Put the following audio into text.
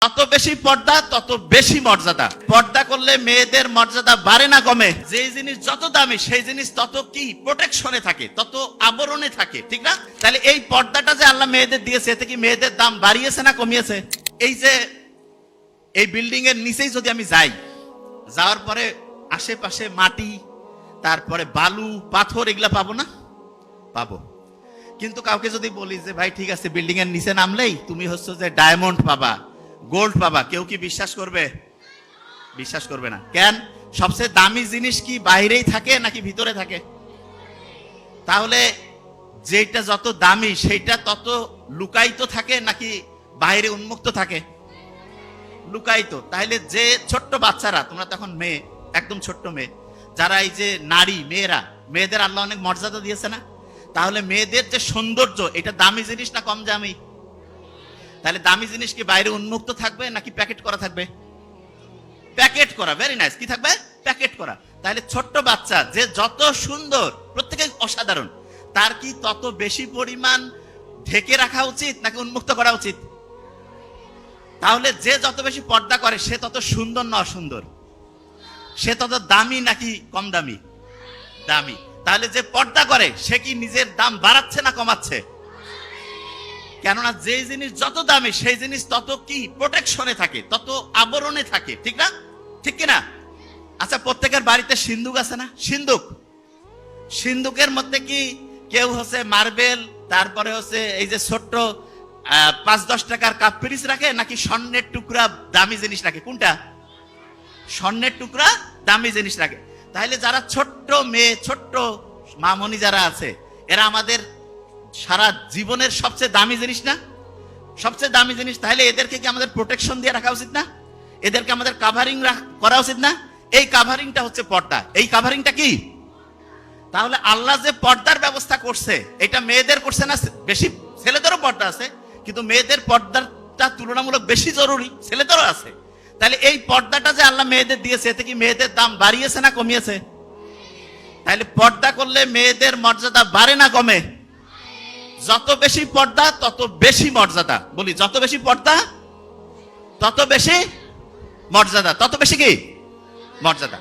যত বেশি পর্দা তত বেশি মর্যাদা। পর্দা করলে মেয়েদের মর্যাদা বাড়ে না কমে? যে জিনিস যত দামি সেই জিনিস তত কি প্রোটেকশনে থাকে, তত আবরণে থাকে, ঠিক না? তাহলে এই পর্দাটা যে আল্লাহ মেয়েদের দিয়েছে, এতে কি মেয়েদের দাম বাড়িয়েছে না কমিয়েছে? এই যে এই বিল্ডিং এর নিচেই যদি আমি যাই, যাওয়ার পরে আশেপাশে মাটি, তারপরে বালু পাথর, এগুলা পাবো না? পাবো। কিন্তু কাউকে যদি বলি যে ভাই ঠিক আছে বিল্ডিং এর নিচে নামলেই তুমি হচ্ছে যে ডায়মন্ড পাবা, গোল্ড পাবা, কেউ কি বিশ্বাস করবে? বিশ্বাস করবে না। কেন? সবচেয়ে দামি জিনিস কি বাইরেই থাকে নাকি ভিতরে থাকে? তাহলে যেটা যত দামি সেইটা তত লুকায়িত থাকে নাকি বাইরে উন্মুক্ত থাকে? লুকায়িত। তাহলে যে ছোট্ট বাচ্চারা, তোমরা তখন মেয়ে, একদম ছোট্ট মেয়ে, যারা এই যে নারী মেয়েরা, মেয়েদের আল্লাহ অনেক মর্যাদা দিয়েছে না? তাহলে মেয়েদের যে সৌন্দর্য, এটা দামি জিনিস না কম দামি? তাহলে দামি জিনিস কি বাইরে উন্মুক্ত থাকবে নাকি প্যাকেট করা থাকবে? প্যাকেট করা। Very nice. কি থাকবে? প্যাকেট করা। তাহলে ছোট্ট বাচ্চা যে যত সুন্দর, প্রত্যেকে অসাধারণ, তার কি তত বেশি পরিমাণ ঢেকে রাখা উচিত নাকি উন্মুক্ত করা উচিত? তাহলে যে যত বেশি পর্দা করে সে তত সুন্দর না অসুন্দর? সে তত দামি নাকি কম দামি? দামি। তাহলে যে পর্দা করে সে কি নিজের দাম বাড়াচ্ছে না কমাচ্ছে? কেননা যে জিনিস যত দামি সেই জিনিস তত কি প্রোটেকশনে থাকে, তত আবরণে থাকে, ঠিক না? ঠিক কিনা? আচ্ছা, প্রত্যেকের বাড়িতে সিন্দুক আছে না? সিন্দুক, সিন্দুকের মধ্যে কি কেউ হচ্ছে মার্বেল, তারপরে হচ্ছে এই যে ছোট্ট 5-10 টাকার কাপ পিরিচ রাখে নাকি স্বর্ণের টুকরা দামি জিনিস রাখে? কোনটা? স্বর্ণের টুকরা দামি জিনিস রাখে। তাহলে যারা ছোট্ট মেয়ে, ছোট্ট মামনি যারা আছে, এরা আমাদের সারা জীবনের সবচেয়ে দামি জিনিস না? সবচেয়ে দামি জিনিস। তাহলে এদেরকে কি আমাদের প্রোটেকশন দিয়ে রাখা উচিত না? এদেরকে আমাদের কাভারিং করা উচিত না? এই কাভারিংটা হচ্ছে পর্দা। এই কাভারিংটা কি? তাহলে আল্লাহ যে পর্দার ব্যবস্থা করছে, এটা মেয়েদের করছে না? বেশি ছেলেদেরও পর্দা আছে, কিন্তু মেয়েদের পর্দাটা তুলনামূলক বেশি জরুরি, ছেলেদেরও আছে। তাহলে এই পর্দাটা যে আল্লাহ মেয়েদের দিয়েছে, এতে কি মেয়েদের দাম বাড়িয়েছে না কমিয়েছে? তাহলে পর্দা করলে মেয়েদের মর্যাদা বাড়ে না কমে? যত বেশি পর্দা তত বেশি মর্যাদা। বলি, যত বেশি পর্দা তত বেশি মর্যাদা, তত বেশি কি মর্যাদা।